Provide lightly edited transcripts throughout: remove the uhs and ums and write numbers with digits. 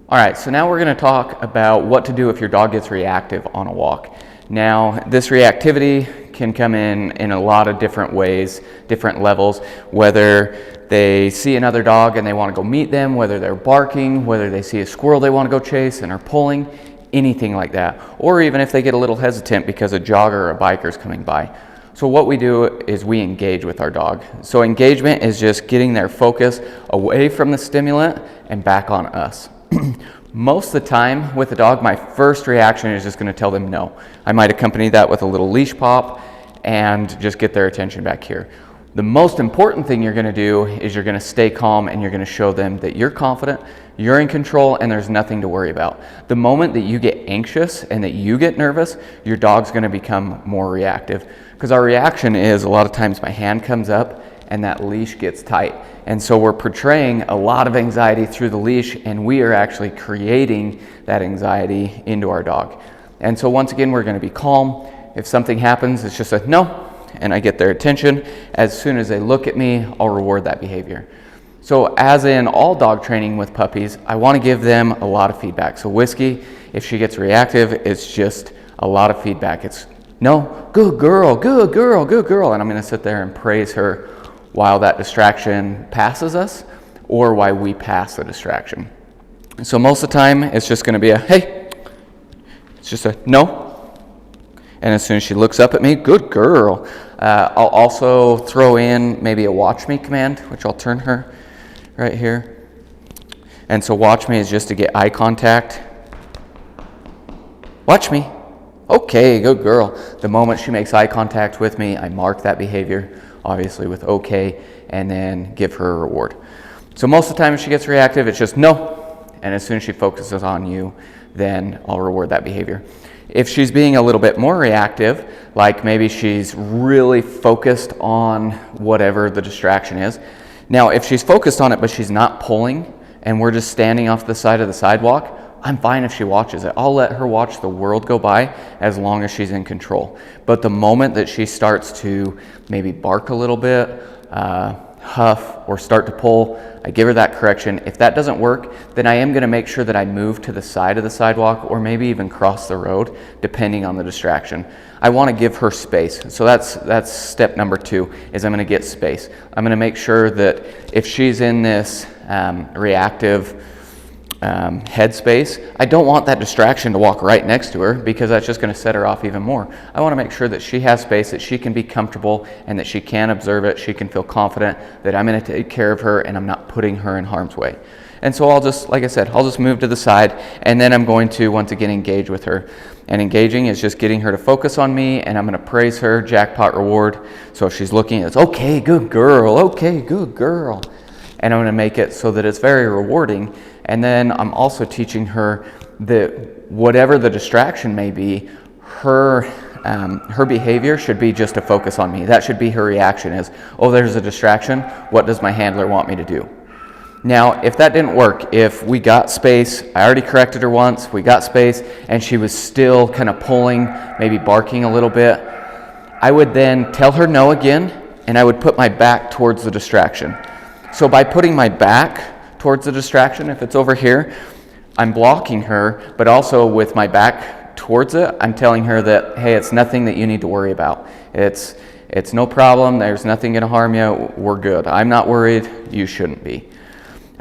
All right, so now we're going to talk about what to do if your dog gets reactive on a walk. Now, this reactivity can come in a lot of different ways, different levels, whether they see another dog and they want to go meet them, whether they're barking, whether they see a squirrel they want to go chase and are pulling, anything like that. Or even if they get a little hesitant because a jogger or a biker is coming by. So what we do is we engage with our dog. So engagement is just getting their focus away from the stimulant and back on us. Most of the time with a dog, my first reaction is just going to tell them no. I might accompany that with a little leash pop and just get their attention back here. The most important thing you're going to do is you're going to stay calm and you're going to show them that you're confident, you're in control, and there's nothing to worry about. The moment that you get anxious and that you get nervous, your dog's going to become more reactive. Because our reaction is a lot of times my hand comes up and that leash gets tight. And so we're portraying a lot of anxiety through the leash, and we are actually creating that anxiety into our dog. And so once again, we're going to be calm. If something happens, it's just a no, and I get their attention. As soon as they look at me, I'll reward that behavior. So as in all dog training with puppies, I want to give them a lot of feedback. So Whiskey, if she gets reactive, it's just a lot of feedback. It's no, good girl, good girl, good girl. And I'm going to sit there and praise her while that distraction passes us or while we pass the distraction. So most of the time, it's just going to be a, hey, it's just a no. And as soon as she looks up at me, good girl. I'll also throw in maybe a watch me command, which I'll turn her right here. And so watch me is just to get eye contact. Watch me. Okay, good girl. The moment she makes eye contact with me, I mark that behavior, obviously with okay, and then give her a reward. So most of the time if she gets reactive, it's just no. And as soon as she focuses on you, then I'll reward that behavior. If she's being a little bit more reactive, like maybe she's really focused on whatever the distraction is. Now, if she's focused on it, but she's not pulling, and we're just standing off the side of the sidewalk, I'm fine if she watches it. I'll let her watch the world go by as long as she's in control. But the moment that she starts to maybe bark a little bit, huff, or start to pull, I give her that correction. If that doesn't work, then I am going to make sure that I move to the side of the sidewalk or maybe even cross the road, depending on the distraction. I want to give her space. So that's step number 2, is I'm going to get space. I'm going to make sure that if she's in this reactive headspace, I don't want that distraction to walk right next to her because that's just going to set her off even more. I want to make sure that she has space, that she can be comfortable and that she can observe it. She can feel confident that I'm going to take care of her and I'm not putting her in harm's way. And so I'll just, like I said, I'll just move to the side and then I'm going to once again engage with her. And engaging is just getting her to focus on me, and I'm going to praise her, jackpot reward. So if she's looking, it's okay, good girl, okay, good girl. And I'm going to make it so that it's very rewarding. And then I'm also teaching her that whatever the distraction may be, her behavior should be just to focus on me. That should be her reaction is, oh, there's a distraction. What does my handler want me to do? Now, if that didn't work, if we got space, I already corrected her once, we got space, and she was still kind of pulling, maybe barking a little bit, I would then tell her no again, and I would put my back towards the distraction. So by putting my back towards the distraction, if it's over here, I'm blocking her, but also with my back towards it, I'm telling her that, hey, it's nothing that you need to worry about. It's no problem, there's nothing going to harm you, we're good. I'm not worried, you shouldn't be.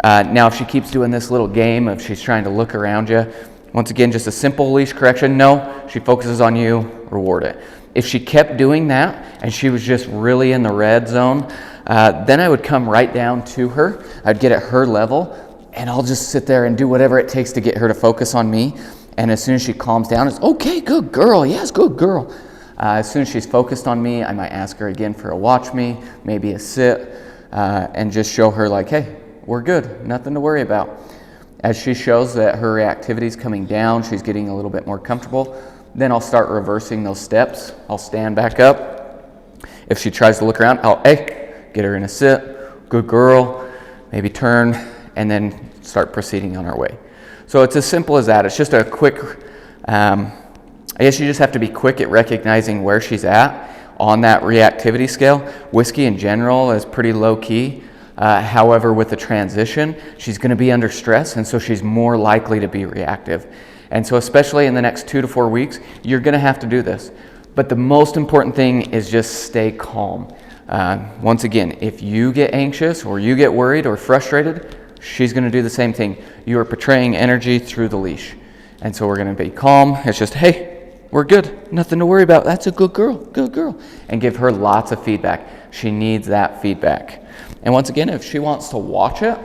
Now, if she keeps doing this little game of she's trying to look around you, once again, just a simple leash correction. No, she focuses on you, reward it. If she kept doing that and she was just really in the red zone, then I would come right down to her. I'd get at her level, and I'll just sit there and do whatever it takes to get her to focus on me. And as soon as she calms down, it's okay, good girl, yes, good girl. As soon as she's focused on me, I might ask her again for a watch me, maybe a sit, and just show her like, hey, we're good, nothing to worry about. As she shows that her reactivity is coming down, she's getting a little bit more comfortable, then I'll start reversing those steps. I'll stand back up. If she tries to look around, I'll, hey, get her in a sit, good girl, maybe turn, and then start proceeding on our way. So it's as simple as that. It's just a quick, I guess you just have to be quick at recognizing where she's at on that reactivity scale. Whiskey in general is pretty low key. However, with the transition, she's going to be under stress, and so she's more likely to be reactive. And so especially in the next 2 to 4 weeks, you're going to have to do this. But the most important thing is just stay calm. Once again, if you get anxious or you get worried or frustrated, she's going to do the same thing. You are portraying energy through the leash. And so we're going to be calm. It's just, hey, we're good. Nothing to worry about. That's a good girl. Good girl. And give her lots of feedback. She needs that feedback. And once again, if she wants to watch it,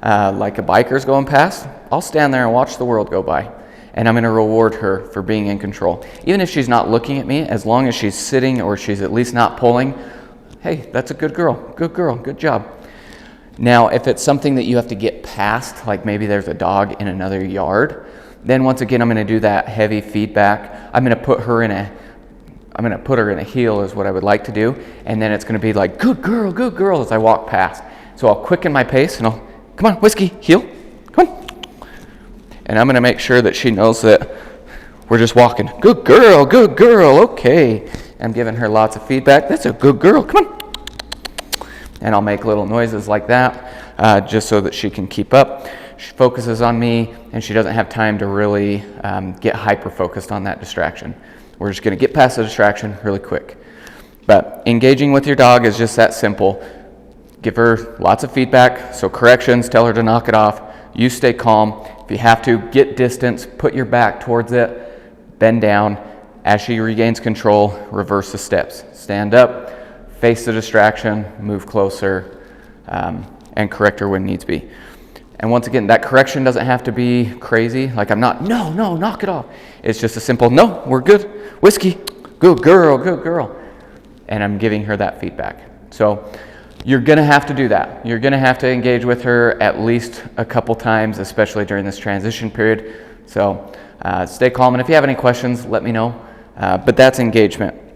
like a biker's going past, I'll stand there and watch the world go by. And I'm going to reward her for being in control. Even if she's not looking at me, as long as she's sitting or she's at least not pulling, hey, that's a good girl, good job. Now, if it's something that you have to get past, like maybe there's a dog in another yard, then once again, I'm going to do that heavy feedback. I'm going to put her in a heel is what I would like to do. And then it's going to be like, good girl, as I walk past. So I'll quicken my pace and I'll, come on, Whiskey, heel, come on. And I'm going to make sure that she knows that we're just walking. Good girl, okay. I'm giving her lots of feedback. That's a good girl, come on. And I'll make little noises like that just so that she can keep up. She focuses on me and she doesn't have time to really get hyper-focused on that distraction. We're just going to get past the distraction really quick. But engaging with your dog is just that simple. Give her lots of feedback, so corrections, tell her to knock it off. You stay calm. If you have to, get distance, put your back towards it, bend down. As she regains control, reverse the steps. Stand up, face the distraction, move closer, and correct her when needs be. And once again, that correction doesn't have to be crazy. Like I'm not, no, knock it off. It's just a simple, no, we're good. Whiskey, good girl. And I'm giving her that feedback. So you're going to have to do that. You're going to have to engage with her at least a couple times, especially during this transition period. So stay calm. And if you have any questions, let me know. But that's engagement.